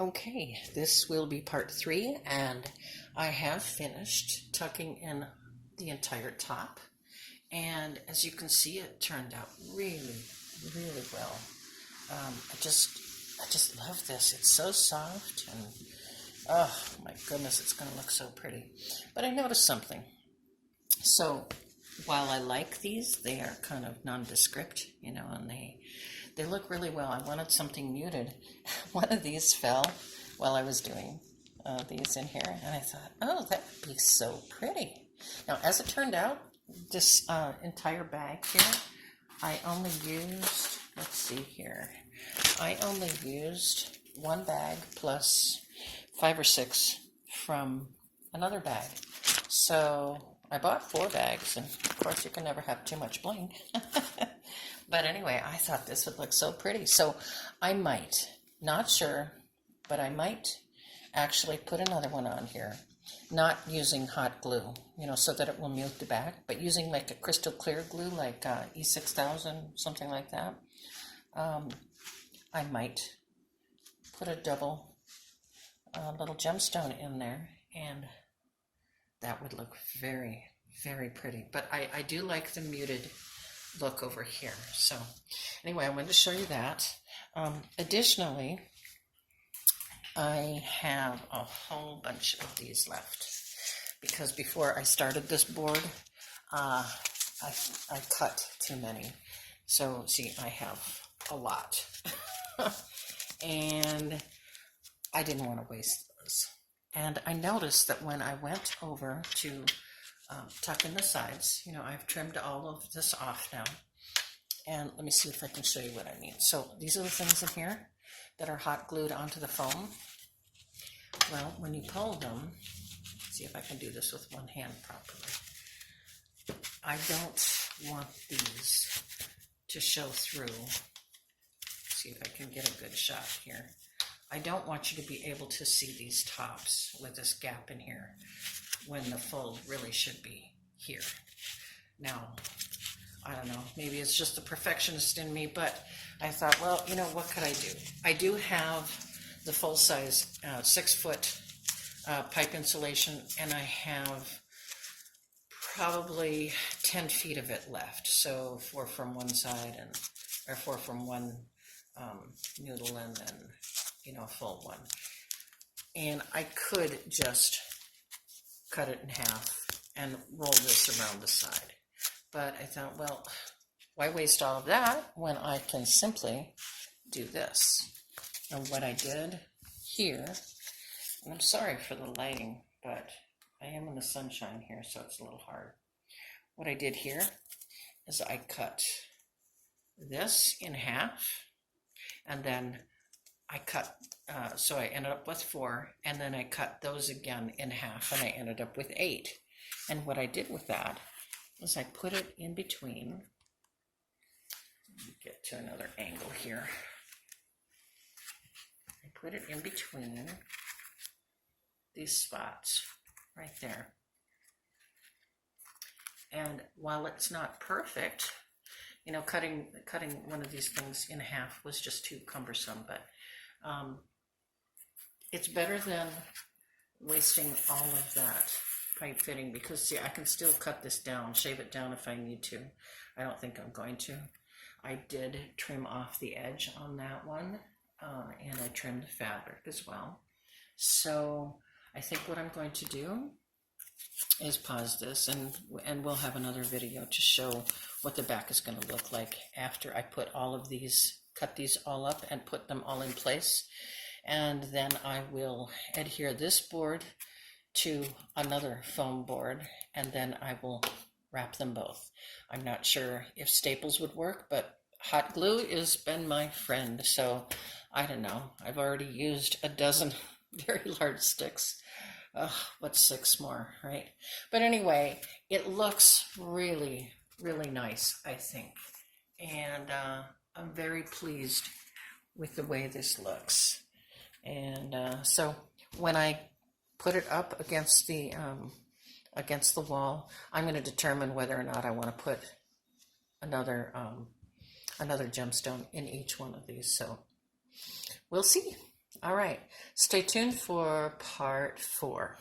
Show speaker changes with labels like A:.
A: Okay, this will be part 3, and I have finished tucking in the entire top. And as you can see, it turned out really, really well. I just love this. It's so soft, and oh my goodness, it's going to look so pretty. But I noticed something. So while I like these, they are kind of nondescript, and they look really well. I wanted something muted. One of these fell while I was doing these in here, and I thought, oh, that would be so pretty. Now, as it turned out, this entire bag here, I only used, let's see here, I only used one bag plus 5 or 6 from another bag. So I bought 4 bags, and of course you can never have too much bling. But anyway, I thought this would look so pretty. So I might, not sure, but I might actually put another one on here. Not using hot glue, so that it will mute the back, but using like a crystal clear glue, like E6000, something like that. I might put a double little gemstone in there, and that would look very, very pretty. But I do like the muted look over here. So anyway, I wanted to show you that. Additionally, I have a whole bunch of these left because before I started this board, I cut too many. So see, I have a lot. And I didn't want to waste those. And I noticed that when I went over to tuck in the sides, I've trimmed all of this off now. And let me see if I can show you what I mean. So these are the things in here that are hot glued onto the foam. Well, when you pull them, see if I can do this with one hand properly. I don't want these to show through. See if I can get a good shot here. I don't want you to be able to see these tops with this gap in here when the fold really should be here. Now, I don't know, maybe it's just the perfectionist in me, but I thought, well, what could I do? I do have the full-size 6-foot pipe insulation, and I have probably 10 feet of it left. So 4 from one side, or 4 from one noodle, and then a full one. And I could just cut it in half and roll this around the side. But I thought, well, why waste all of that when I can simply do this? And what I did here, and I'm sorry for the lighting, but I am in the sunshine here, so it's a little hard. What I did here is I cut this in half, and then I cut, so I ended up with 4, and then I cut those again in half, and I ended up with 8. And what I did with that is I put it in between. Let me get to another angle here. I put it in between these spots right there. And while it's not perfect, cutting one of these things in half was just too cumbersome, but it's better than wasting all of that pipe fitting, because see, I can still cut this down, shave it down if I need to. I don't think I'm going to. I did trim off the edge on that one, and I trimmed the fabric as well. So I think what I'm going to do is pause this, and we'll have another video to show what the back is going to look like after I put all of these, cut these all up and put them all in place. And then I will adhere this board to another foam board, and then I will wrap them both. I'm not sure if staples would work, but hot glue has been my friend, so I don't know. I've already used a dozen very large sticks. What's 6 more, right? But anyway, it looks really, really nice, I think. And I'm very pleased with the way this looks. And so when I put it up against the wall, I'm going to determine whether or not I want to put another gemstone in each one of these. So we'll see. All right. Stay tuned for part 4.